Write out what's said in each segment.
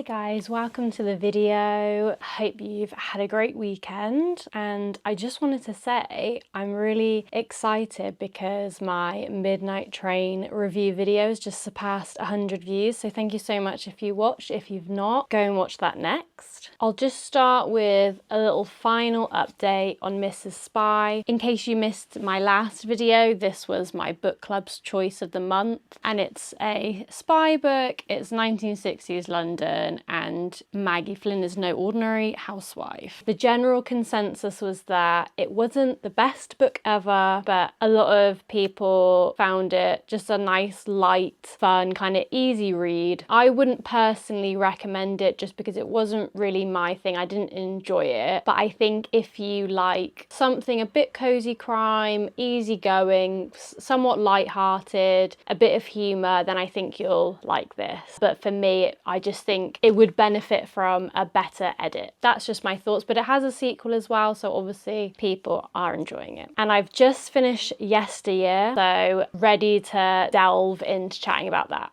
guys, welcome to the video. Hope you've had a great weekend, and I just wanted to say I'm really excited because my Midnight Train review video has just surpassed 100 views, so thank you so much if you watched. If you've not, go and watch that next. I'll just start with a little final update on Mrs. Spy. In case you missed my last video, this was my book club's choice of the month, and it's a spy book. It's 1960s London, and Maggie Flynn is no ordinary housewife. The general consensus was that it wasn't the best book ever, but a lot of people found it just a nice, light, fun, kind of easy read. I wouldn't personally recommend it just because it wasn't really my thing. I didn't enjoy it, but I think if you like something a bit cozy crime, easygoing, somewhat light-hearted, a bit of humour, then I think you'll like this. But for me, I just think it would benefit from a better edit. That's just my thoughts, but it has a sequel as well, so obviously people are enjoying it. And I've just finished Yesteryear, so ready to delve into chatting about that.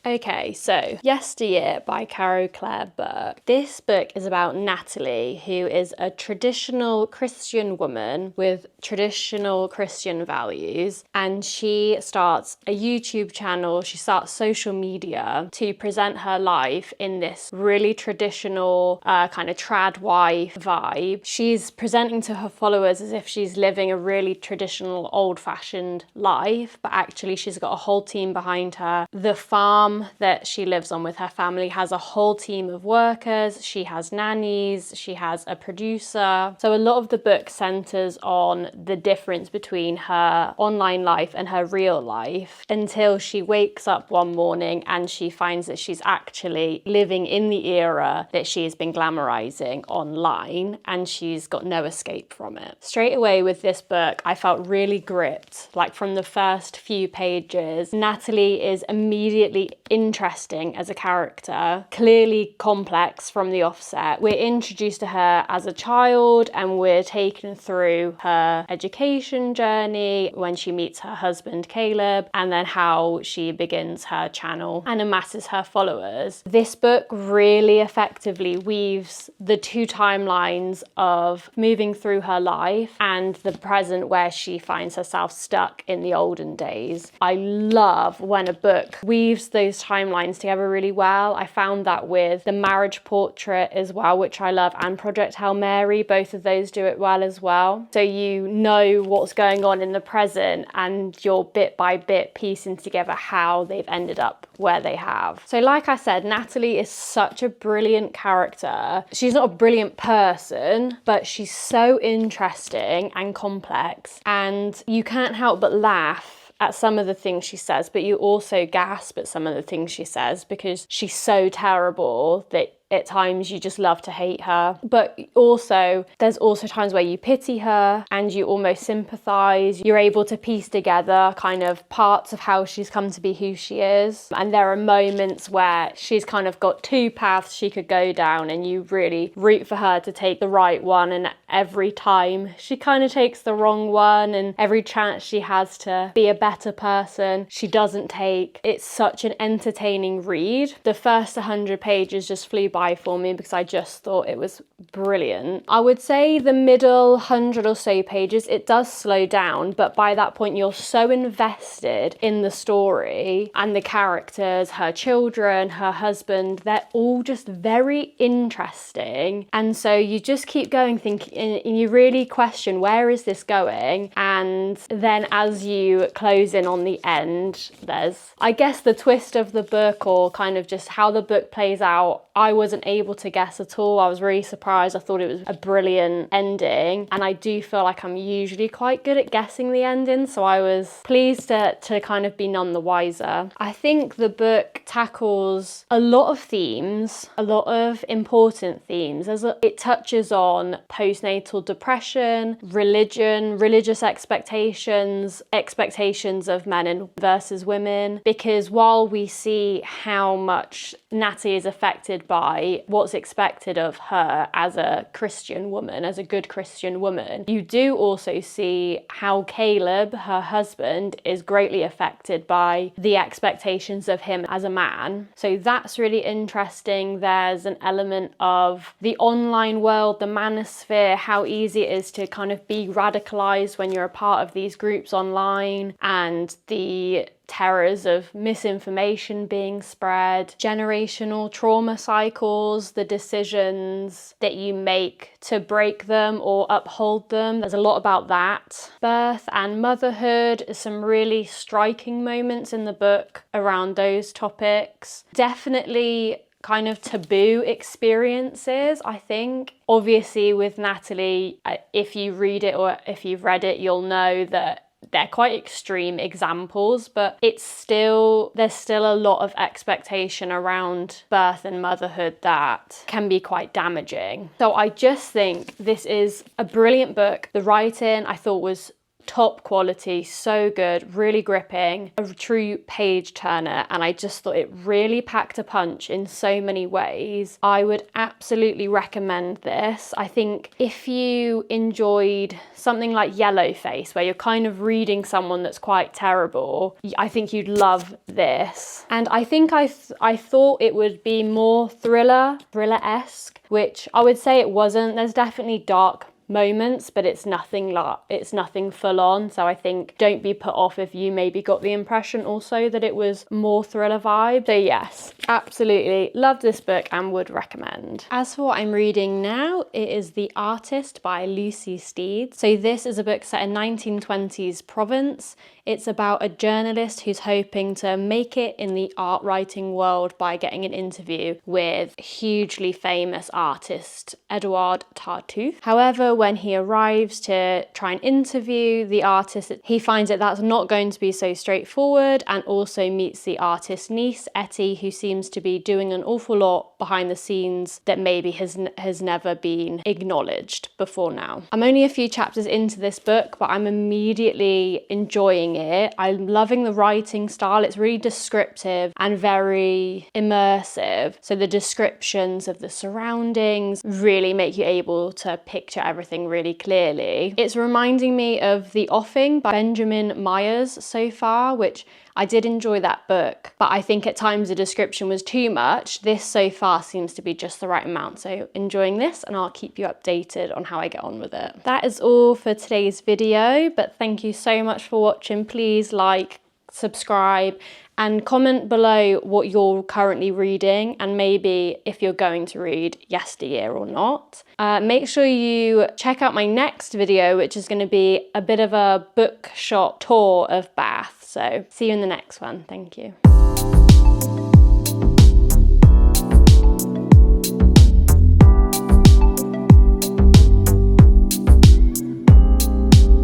Okay, so Yesteryear by Caro Claire Burke. This book is about Natalie, who is a traditional Christian woman with traditional Christian values, and she starts a YouTube channel, she starts social media to present her life in this really traditional kind of trad wife vibe. She's presenting to her followers as if she's living a really traditional old-fashioned life, but actually she's got a whole team behind her. The farm that she lives on with her family has a whole team of workers, she has nannies, she has a producer. So a lot of the book centers on the difference between her online life and her real life until she wakes up one morning and she finds that she's actually living in the era that she's been glamorizing online, and she's got no escape from it. Straight away with this book, I felt really gripped. Like from the first few pages, Natalie is immediately interesting as a character, clearly complex from the offset. We're introduced to her as a child and we're taken through her education journey when she meets her husband Caleb, and then how she begins her channel and amasses her followers. This book really effectively weaves the two timelines of moving through her life and the present where she finds herself stuck in the olden days. I love when a book weaves those timelines together really well. I found that with The Marriage Portrait as well, which I love, and Project Hail Mary. Both of those do it well as well. So you know what's going on in the present and you're bit by bit piecing together how they've ended up where they have. So like I said, Natalie is such a brilliant character. She's not a brilliant person, but she's so interesting and complex, and you can't help but laugh at some of the things she says, but you also gasp at some of the things she says because she's so terrible that at times you just love to hate her. But also, there's also times where you pity her and you almost sympathize. You're able to piece together kind of parts of how she's come to be who she is. And there are moments where she's kind of got two paths she could go down and you really root for her to take the right one. And every time she kind of takes the wrong one, and every chance she has to be a better person, she doesn't take. It's such an entertaining read. The first 100 pages just flew by for me because I just thought it was brilliant. I would say the middle 100 or so pages, it does slow down, but by that point you're so invested in the story and the characters, her children, her husband, they're all just very interesting, and so you just keep going thinking, and you really question where is this going. And then as you close in on the end, there's, I guess, the twist of the book, or kind of just how the book plays out, I wasn't able to guess at all. I was really surprised. I thought it was a brilliant ending, and I do feel like I'm usually quite good at guessing the ending, so I was pleased to kind of be none the wiser. I think the book tackles a lot of themes, a lot of important themes. It touches on postnatal depression, religion, religious expectations, expectations of men versus women, because while we see how much Natty is affected by by what's expected of her as a Christian woman, as a good Christian woman, you do also see how Caleb, her husband, is greatly affected by the expectations of him as a man. So that's really interesting. There's an element of the online world, the manosphere, how easy it is to kind of be radicalized when you're a part of these groups online, and the terrors of misinformation being spread, generational trauma cycles, the decisions that you make to break them or uphold them. There's a lot about that. Birth and motherhood, some really striking moments in the book around those topics. Definitely kind of taboo experiences, I think. Obviously with Natalie, if you read it or if you've read it, you'll know that they're quite extreme examples, but there's still a lot of expectation around birth and motherhood that can be quite damaging. So I just think this is a brilliant book. The writing I thought was top quality, so good, really gripping, a true page turner, and I just thought it really packed a punch in so many ways. I would absolutely recommend this. I think if you enjoyed something like Yellowface, where you're kind of reading someone that's quite terrible, I think you'd love this. And I think I thought it would be more thriller-esque, which I would say it wasn't. There's definitely dark moments, but it's nothing full on. So I think don't be put off if you maybe got the impression also that it was more thriller vibe. So yes, absolutely loved this book and would recommend. As for what I'm reading now, it is The Artist by Lucy Steed. So this is a book set in 1920s Provence. It's about a journalist who's hoping to make it in the art writing world by getting an interview with hugely famous artist Edouard Tartuffe. However, when he arrives to try and interview the artist, he finds that that's not going to be so straightforward, and also meets the artist's niece, Etty, who seems to be doing an awful lot behind the scenes that maybe has never been acknowledged before now. I'm only a few chapters into this book, but I'm immediately enjoying it. I'm loving the writing style. It's really descriptive and very immersive. So the descriptions of the surroundings really make you able to picture everything really clearly. It's reminding me of The Offing by Benjamin Myers so far, which I did enjoy that book, but I think at times the description was too much. This so far seems to be just the right amount. So enjoying this, and I'll keep you updated on how I get on with it. That is all for today's video, but thank you so much for watching. Please like, subscribe, and comment below what you're currently reading, and maybe if you're going to read Yesteryear or not. Make sure you check out my next video, which is going to be a bit of a bookshop tour of Bath. So see you in the next one. Thank you.